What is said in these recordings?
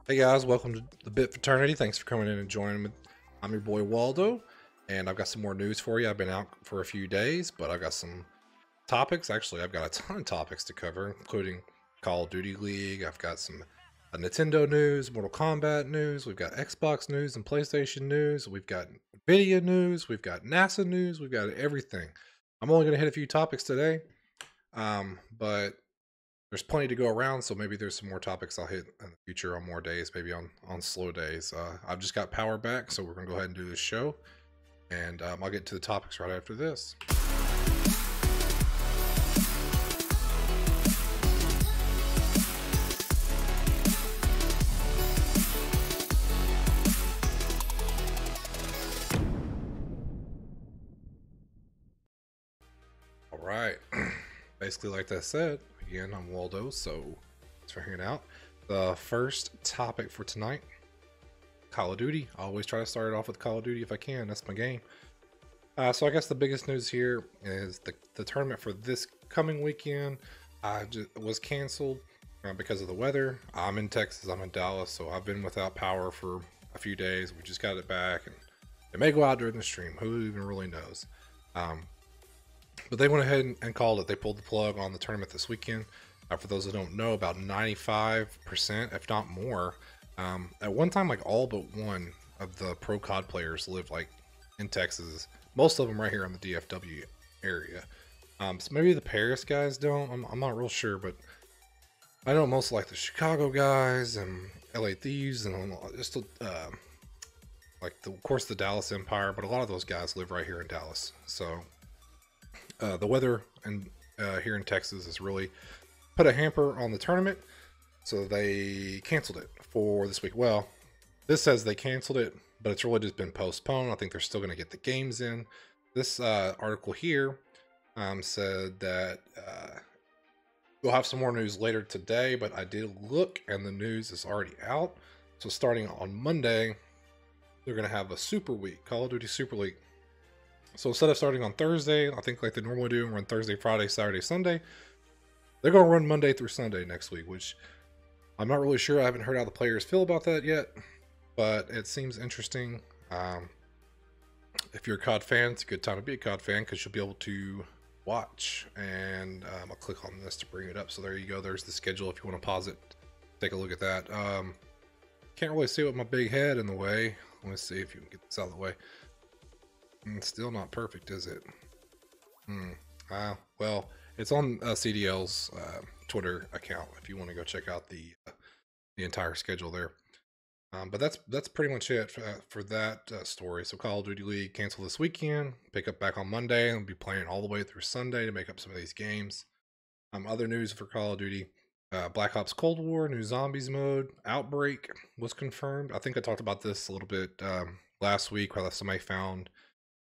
Hey guys, welcome to the Bit Fraternity. Thanks for coming in and joining me. I'm your boy Waldo, and I've got some more news for you. I've been out for a few days, but I've got some topics. Actually, I've got a ton of topics to cover, including Call of Duty League. I've got some Nintendo news, Mortal Kombat news. We've got Xbox news and PlayStation news. We've got Nvidia news. We've got NASA news. We've got everything. I'm only going to hit a few topics today, but there's plenty to go around, so maybe there's some more topics I'll hit in the future on more days, maybe on slow days. I've just got power back, so we're gonna go ahead and do this show, and I'll get to the topics right after this. All right, basically like I said, again, I'm Waldo, so thanks for hanging out. The first topic for tonight, Call of Duty. I always try to start it off with Call of Duty if I can. That's my game. So I guess the biggest news here is the tournament for this coming weekend was canceled because of the weather. I'm in Texas, I'm in Dallas, so I've been without power for a few days. We just got it back, and it may go out during the stream. Who even really knows? But they went ahead and called it. They pulled the plug on the tournament this weekend. For those that don't know, about 95%, if not more, at one time, like all but one of the pro COD players lived like in Texas. Most of them right here in the DFW area. So maybe the Paris guys don't. I'm not real sure, but I know most like the Chicago guys and LA Thieves and just like of course the Dallas Empire. But a lot of those guys live right here in Dallas. So the weather and here in Texas has really put a hamper on the tournament. So they canceled it for this week. Well, this says they canceled it, but it's really just been postponed. I think they're still going to get the games in. This article here said that we'll have some more news later today, but I did look and the news is already out. So starting on Monday, they're going to have a Super Week, Call of Duty Super League. So instead of starting on Thursday, I think like they normally do, and run Thursday, Friday, Saturday, Sunday, they're going to run Monday through Sunday next week, which I'm not really sure. I haven't heard how the players feel about that yet, but it seems interesting. If you're a COD fan, it's a good time to be a COD fan because you'll be able to watch. And I'll click on this to bring it up. So there you go. There's the schedule. If you want to pause it, take a look at that. Can't really see with my big head in the way. Let's see if you can get this out of the way. It's still not perfect, is it? Well, it's on CDL's Twitter account if you want to go check out the entire schedule there. But that's pretty much it for that story. So Call of Duty League canceled this weekend. Pick up back on Monday and be playing all the way through Sunday to make up some of these games. Other news for Call of Duty: Black Ops Cold War, new Zombies mode, Outbreak was confirmed. I think I talked about this a little bit last week, where somebody found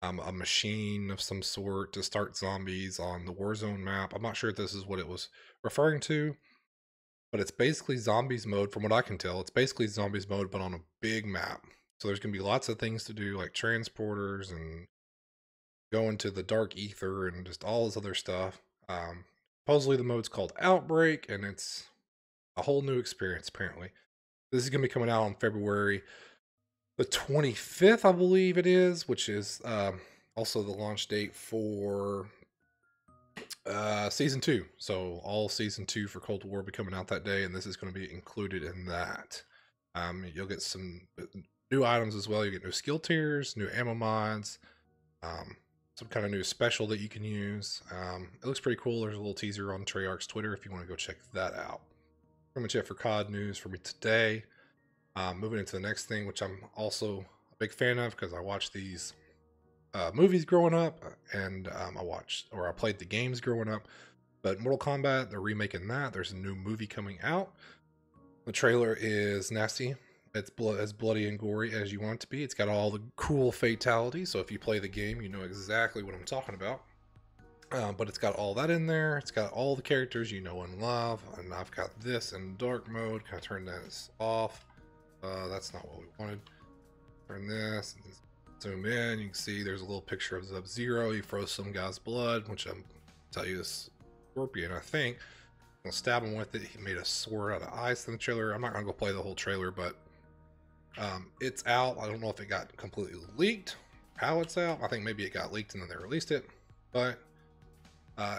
a machine of some sort to start zombies on the Warzone map. I'm not sure if this is what it was referring to, but it's basically zombies mode. From what I can tell, it's basically zombies mode, but on a big map. So there's going to be lots of things to do, like transporters and going to the dark ether and just all this other stuff. Supposedly the mode's called Outbreak, and it's a whole new experience, apparently. This is going to be coming out on February the 25th, I believe it is, which is also the launch date for Season 2. So all Season 2 for Cold War will be coming out that day, and this is going to be included in that. You'll get some new items as well. You get new skill tiers, new ammo mods, some kind of new special that you can use. It looks pretty cool. There's a little teaser on Treyarch's Twitter if you want to go check that out. Pretty much it for COD news for me today. Moving into the next thing, which I'm also a big fan of because I watched these movies growing up, and I played the games growing up. But Mortal Kombat, they're remaking that. There's a new movie coming out. The trailer is nasty. It's as bloody and gory as you want it to be. It's got all the cool fatalities, so if you play the game, you know exactly what I'm talking about. But it's got all that in there. It's got all the characters you know and love. And I've got this in dark mode. Kind of turn that off. That's not what we wanted. Turn this and zoom in. You can see there's a little picture of Sub-Zero. He froze some guy's blood, which I'm tell you is Scorpion, I think. gonna stab him with it. He made a sword out of ice in the trailer. I'm not gonna go play the whole trailer, but it's out. I don't know if it got completely leaked, how it's out. I think maybe it got leaked and then they released it, but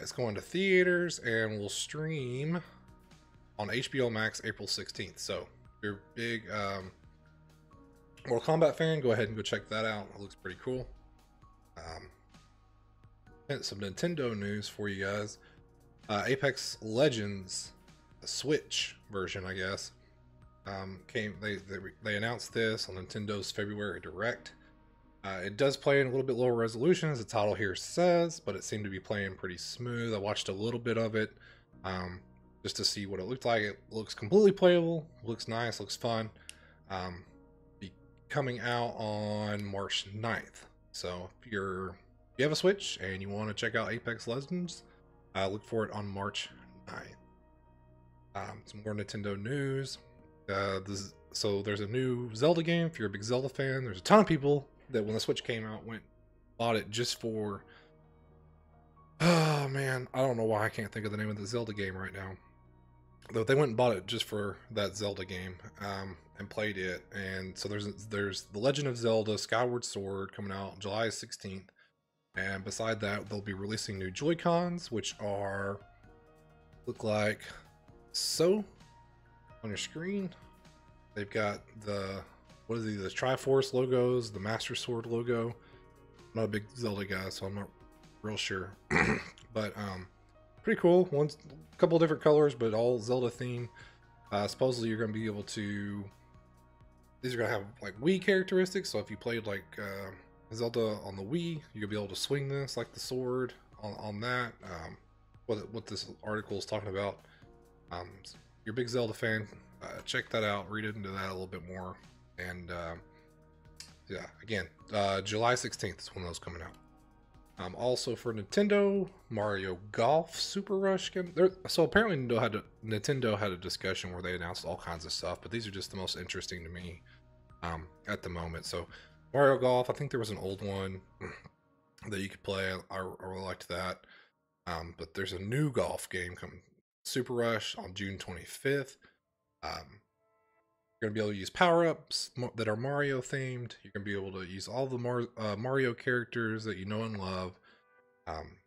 it's going to theaters and will stream on HBO Max April 16th. So if you're a big Mortal Kombat fan, go ahead and go check that out. It looks pretty cool. And some Nintendo news for you guys. Apex Legends, the Switch version, I guess, they announced this on Nintendo's February Direct. It does play in a little bit lower resolution, as the title here says, but it seemed to be playing pretty smooth. I watched a little bit of it just to see what it looked like. It looks completely playable, looks nice, looks fun. Be coming out on March 9th. So if you have a Switch and you want to check out Apex Legends, look for it on March 9th. Some more Nintendo news. So there's a new Zelda game. If you're a big Zelda fan, there's a ton of people that when the Switch came out bought it just for, oh man, I don't know why I can't think of the name of the Zelda game right now. Though they went and bought it just for that Zelda game and played it. And so there's The Legend of Zelda Skyward Sword coming out July 16th. And beside that, they'll be releasing new JoyCons, which look like so on your screen. They've got the Triforce logos, the Master Sword logo. I'm not a big Zelda guy, so I'm not real sure. But pretty cool. A couple different colors, but all Zelda theme. Supposedly you're going to be able to, these are going to have like Wii characteristics. So if you played like Zelda on the Wii, you'll be able to swing this like the sword on that. What this article is talking about. If you're a big Zelda fan, check that out, read into that a little bit more. And yeah, again, July 16th is when those coming out. Also for Nintendo, Mario Golf Super Rush. So apparently Nintendo had a discussion where they announced all kinds of stuff, but these are just the most interesting to me at the moment. So Mario Golf, I think there was an old one that you could play. I really liked that. But there's a new golf game coming, Super Rush, on June 25th. You're going to be able to use power-ups that are Mario themed. You're going to be able to use all the Mario characters that you know and love.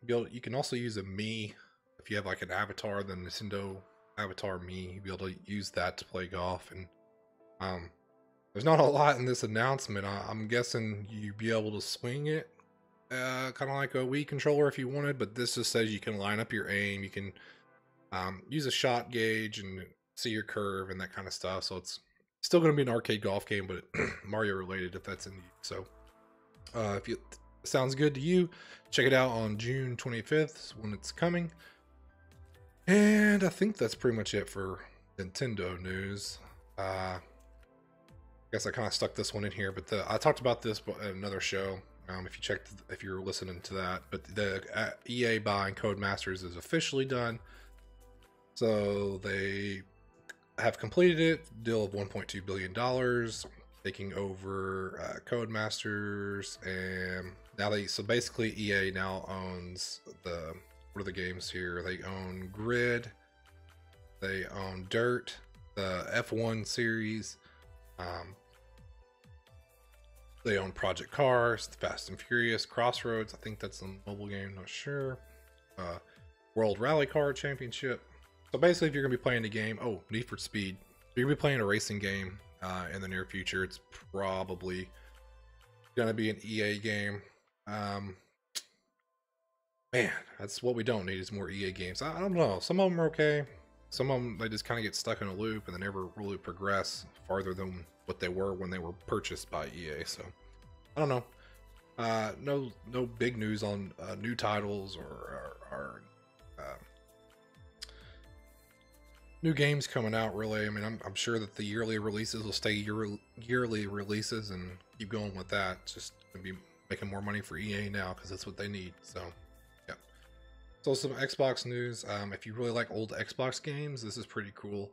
You can also use a Mii. If you have like an avatar, the Nintendo avatar Mii, you'll be able to use that to play golf. And there's not a lot in this announcement. I'm guessing you'd be able to swing it kind of like a Wii controller if you wanted, but this just says you can line up your aim. You can use a shot gauge and see your curve and that kind of stuff. So it's still going to be an arcade golf game, but Mario related if that's in you. So if it sounds good to you, check it out on June 25th when it's coming. And I think that's pretty much it for Nintendo news. I guess I kind of stuck this one in here, but I talked about this at another show. If you're listening to that, but the EA buying Codemasters is officially done. So they have completed it, deal of $1.2 billion, taking over Codemasters, and now so basically EA now owns what are the games here? They own Grid, they own Dirt, the F1 series, they own Project Cars, Fast and Furious, Crossroads, I think that's a mobile game, not sure, World Rally Car Championship. So basically, if you're going to be playing a game, Need for Speed, if you're going to be playing a racing game in the near future, it's probably going to be an EA game. Man, that's what we don't need is more EA games. I don't know. Some of them are okay. Some of them, they just kind of get stuck in a loop and they never really progress farther than what they were when they were purchased by EA. So, I don't know. No big news on new titles or new games coming out, really. I mean, I'm sure that the yearly releases will stay yearly releases and keep going with that. It's just going to be making more money for EA now because that's what they need. So, yeah. So some Xbox news. If you really like old Xbox games, this is pretty cool.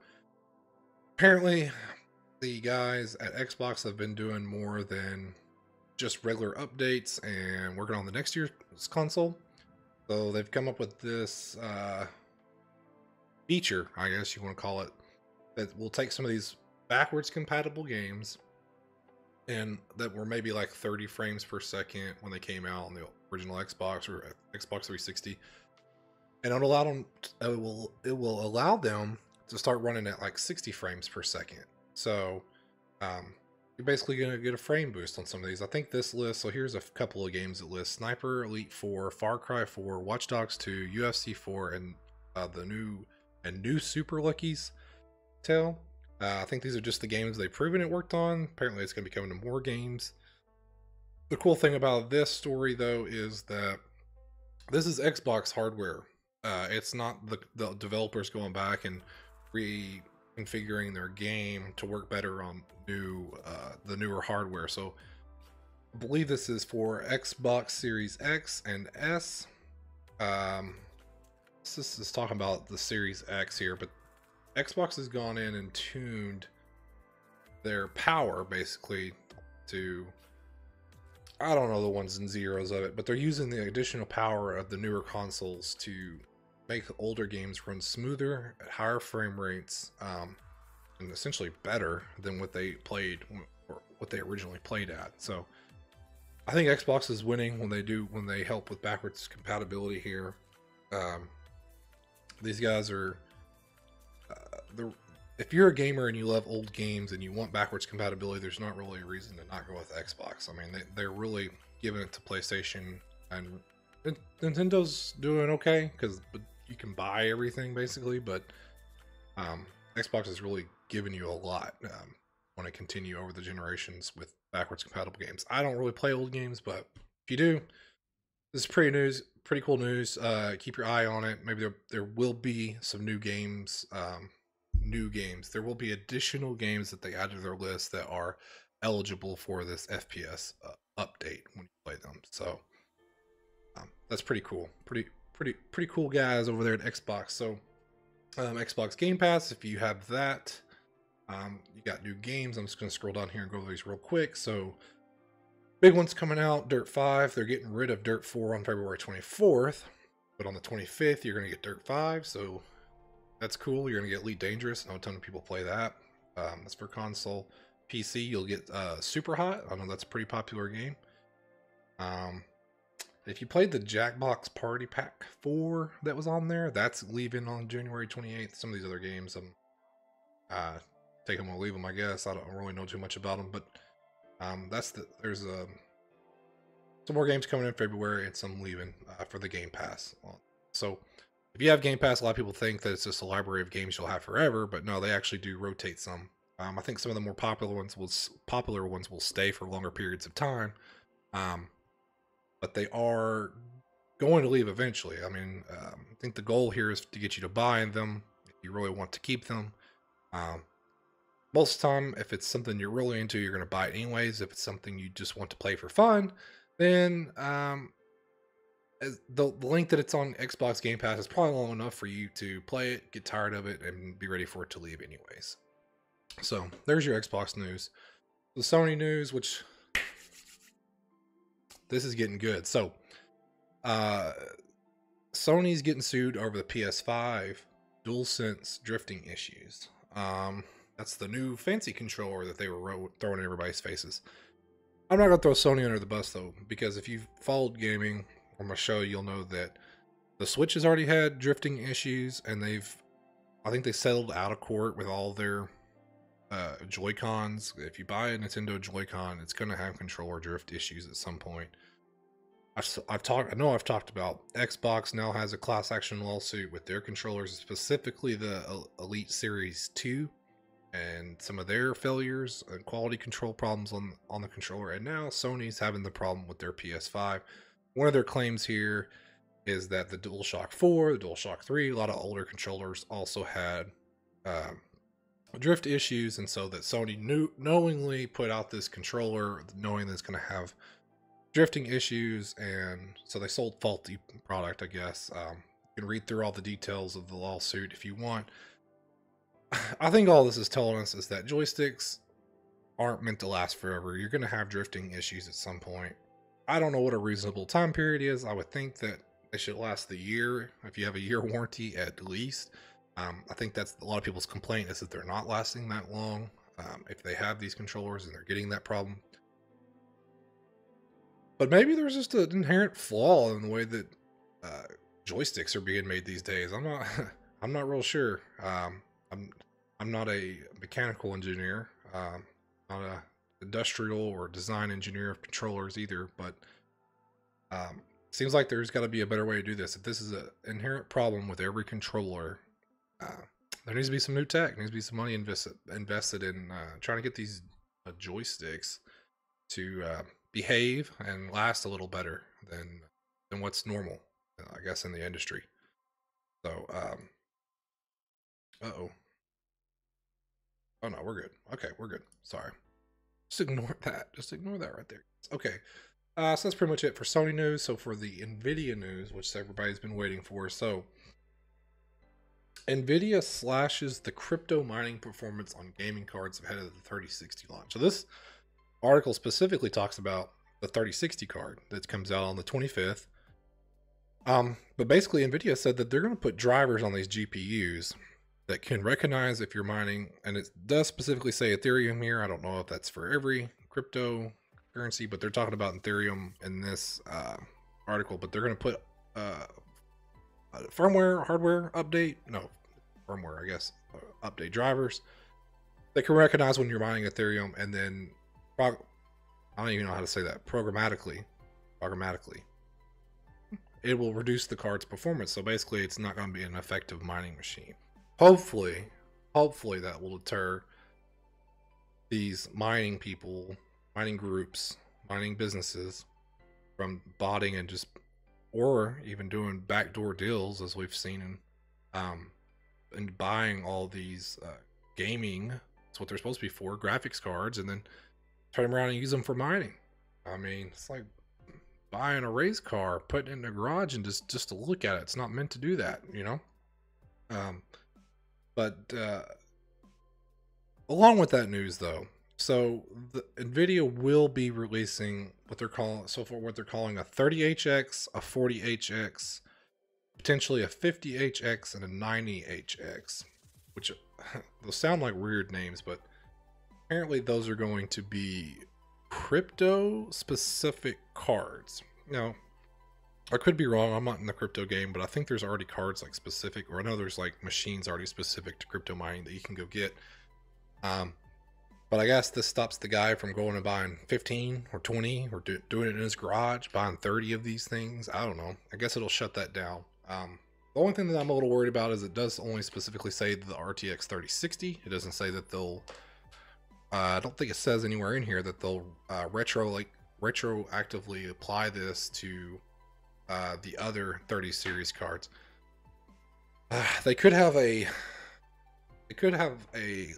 Apparently, the guys at Xbox have been doing more than just regular updates and working on the next year's console. So they've come up with this feature, I guess you want to call it, that will take some of these backwards compatible games and that were maybe like 30 frames per second when they came out on the original Xbox or Xbox 360, and it'll allow them. It will allow them to start running at like 60 frames per second. So you're basically gonna get a frame boost on some of these. I think this list. So here's a couple of games that list: Sniper Elite 4, Far Cry 4, Watch Dogs 2, UFC 4, and the new Super Lucky's Tale. I think these are just the games they've proven it worked on. Apparently, it's going to be coming to more games. The cool thing about this story, though, is that this is Xbox hardware. It's not the developers going back and reconfiguring their game to work better on the newer hardware. So, I believe this is for Xbox Series X and S. This is talking about the Series X here, but Xbox has gone in and tuned their power basically to, I don't know the ones and zeros of it, but they're using the additional power of the newer consoles to make older games run smoother at higher frame rates, and essentially better than what they played or what they originally played at. So I think Xbox is winning when they help with backwards compatibility here. These guys are if you're a gamer and you love old games and you want backwards compatibility, there's not really a reason to not go with Xbox. I mean, they're really giving it to PlayStation, and Nintendo's doing okay because you can buy everything basically, but Xbox is really giving you a lot when I continue over the generations with backwards compatible games. I don't really play old games, but if you do, this is pretty cool news. Keep your eye on it. Maybe there will be some new games. There will be additional games that they add to their list that are eligible for this FPS update when you play them. So that's pretty cool. Pretty cool guys over there at Xbox. So Xbox Game Pass, if you have that, you got new games. I'm just going to scroll down here and go over these real quick. So big ones coming out: Dirt 5. They're getting rid of Dirt 4 on February 24th, but on the 25th you're going to get Dirt 5. So that's cool. You're going to get Elite Dangerous. I know a ton of people play that. That's for console. PC, you'll get Super Hot. I know that's a pretty popular game. If you played the Jackbox Party Pack 4 that was on there, that's leaving on January 28th. Some of these other games, take them or leave them, I guess. I don't really know too much about them, but there's some more games coming in February and some leaving for the Game Pass. So if you have Game Pass, a lot of people think that it's just a library of games you'll have forever, but no, they actually do rotate some. I think some of the more popular ones will stay for longer periods of time, but they are going to leave eventually. I mean, I think the goal here is to get you to buy them if you really want to keep them. Most of the time, if it's something you're really into, you're going to buy it anyways. If it's something you just want to play for fun, then the length that it's on Xbox Game Pass is probably long enough for you to play it, get tired of it, and be ready for it to leave anyways. So there's your Xbox news. The Sony news, which this is getting good. So Sony's getting sued over the PS5 DualSense drifting issues. That's the new fancy controller that they were throwing in everybody's faces. I'm not going to throw Sony under the bus, though, because if you've followed gaming on my show, you'll know that the Switch has already had drifting issues, and I think they settled out of court with all their JoyCons. If you buy a Nintendo JoyCon, it's going to have controller drift issues at some point. I know I've talked about Xbox now has a class action lawsuit with their controllers, specifically the Elite Series 2, and some of their failures and quality control problems on the controller. And now Sony's having the problem with their PS5. One of their claims here is that the DualShock 4, the DualShock 3, a lot of older controllers also had drift issues, and so that Sony knowingly put out this controller knowing that it's going to have drifting issues, and so they sold faulty product, I guess. You can read through all the details of the lawsuit if you want. I think all this is telling us is that joysticks aren't meant to last forever. You're going to have drifting issues at some point. I don't know what a reasonable time period is. I would think that it should last the year, if you have a year warranty at least. I think that's a lot of people's complaint is that they're not lasting that long. If they have these controllers and they're getting that problem. But maybe there's just an inherent flaw in the way that joysticks are being made these days. I'm not I'm not real sure. I'm not a mechanical engineer, not a industrial or design engineer of controllers either, but seems like there's got to be a better way to do this. If this is an inherent problem with every controller, there needs to be some new tech. There needs to be some money invested in trying to get these joysticks to behave and last a little better than what's normal, I guess, in the industry. So, uh-oh. Oh no, we're good. Okay, we're good. Sorry. Just ignore that. Just ignore that right there. Okay. So that's pretty much it for Sony news. So for the Nvidia news, which everybody's been waiting for. So Nvidia slashes the crypto mining performance on gaming cards ahead of the 3060 launch. So this article specifically talks about the 3060 card that comes out on the 25th. But basically Nvidia said that they're going to put drivers on these GPUs that can recognize if you're mining, and it does specifically say Ethereum here. I don't know if that's for every cryptocurrency, but they're talking about Ethereum in this article. But they're going to put firmware, hardware update, no, firmware, I guess, update drivers that can recognize when you're mining Ethereum, and then I don't even know how to say that, programmatically, it will reduce the card's performance. So basically, it's not going to be an effective mining machine. Hopefully that will deter these mining people, mining groups, mining businesses from botting and just, or even doing backdoor deals, as we've seen in buying all these gaming. That's what they're supposed to be for, graphics cards, and then turn them around and use them for mining. I mean, it's like buying a race car, putting it in a garage, and just to look at it. It's not meant to do that, you know. But along with that news, though, so the Nvidia will be releasing what they're calling a 30HX, a 40HX, potentially a 50HX, and a 90HX, which those sound like weird names, but apparently those are going to be crypto specific cards. Now, I could be wrong. I'm not in the crypto game, but I think there's already cards like specific, or I know there's like machines already specific to crypto mining that you can go get. But I guess this stops the guy from going and buying 15 or 20 or doing it in his garage, buying 30 of these things. I don't know. I guess it'll shut that down. The only thing that I'm a little worried about is it does only specifically say the RTX 3060. It doesn't say that they'll, I don't think it says anywhere in here that they'll retroactively apply this to the other 30 series cards. They could have a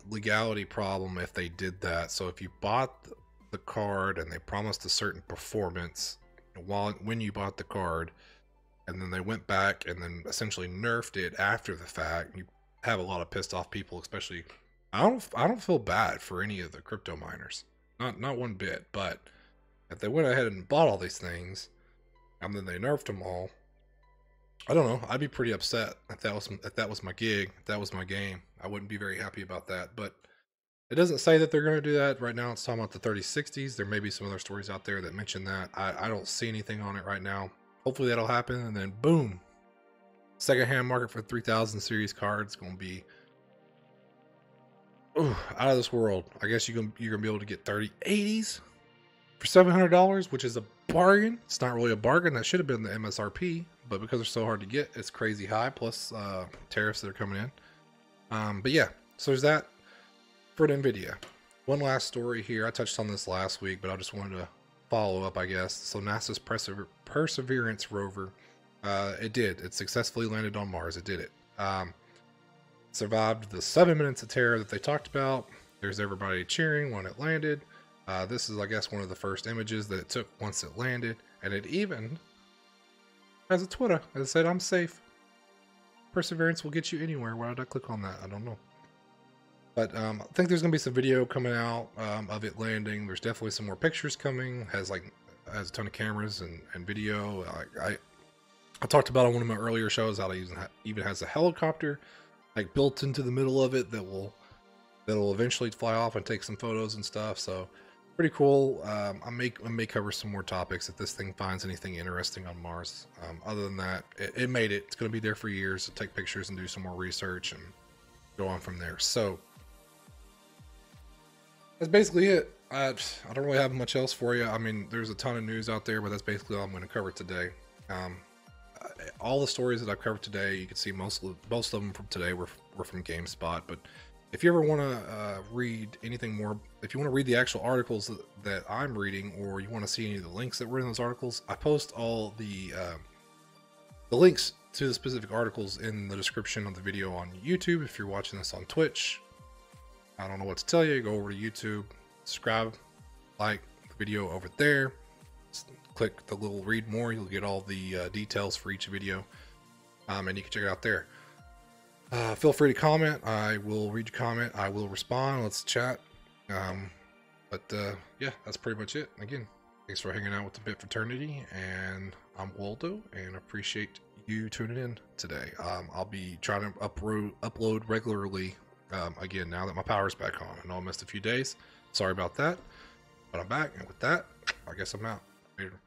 legality problem if they did that. So if you bought the card and they promised a certain performance when you bought the card, and then they went back and then essentially nerfed it after the fact, you have a lot of pissed off people. Especially, I don't feel bad for any of the crypto miners, not one bit. But if they went ahead and bought all these things and then they nerfed them all, I don't know. I'd be pretty upset if that was my gig, if that was my game. I wouldn't be very happy about that. But it doesn't say that they're going to do that right now. It's talking about the 3060s. There may be some other stories out there that mention that. I don't see anything on it right now. Hopefully that'll happen, and then boom, secondhand market for 3000 series cards going to be out of this world. I guess you're gonna be able to get 3080s for $700, which is a bargain. It's not really a bargain. That should have been the MSRP, but because they're so hard to get, it's crazy high, plus tariffs that are coming in. But yeah, so there's that for Nvidia. One last story here. I touched on this last week, but I just wanted to follow up, I guess. So NASA's Perseverance rover, it successfully landed on Mars. It did it. Survived the 7 minutes of terror that they talked about. There's everybody cheering when it landed. This is, I guess, one of the first images that it took once it landed, and it even has a Twitter that said, "I'm safe. Perseverance will get you anywhere." Why did I click on that? I don't know. But I think there's gonna be some video coming out of it landing. There's definitely some more pictures coming. Has a ton of cameras and video. I talked about on one of my earlier shows how it even has a helicopter like built into the middle of it that'll eventually fly off and take some photos and stuff. So pretty cool. I may cover some more topics if this thing finds anything interesting on Mars. Other than that, it made it. It's going to be there for years to take pictures and do some more research and go on from there. So that's basically it. I don't really have much else for you. I mean, there's a ton of news out there, but that's basically all I'm going to cover today. All the stories that I've covered today, you can see most of them from today were from GameSpot. But if you ever want to read anything more, if you want to read the actual articles that I'm reading, or you want to see any of the links that were in those articles, I post all the links to the specific articles in the description of the video on YouTube. If you're watching this on Twitch, I don't know what to tell you. Go over to YouTube, subscribe, like the video over there. Just click the little read more. You'll get all the details for each video, and you can check it out there. Feel free to comment. I will read your comment. I will respond. Let's chat. Yeah, that's pretty much it. Again, thanks for hanging out with the Bit Fraternity, and I'm Waldo, and appreciate you tuning in today. I'll be trying to upload regularly. Again, now that my power's back on. I know I missed a few days. Sorry about that, but I'm back, and with that, I guess I'm out. Later.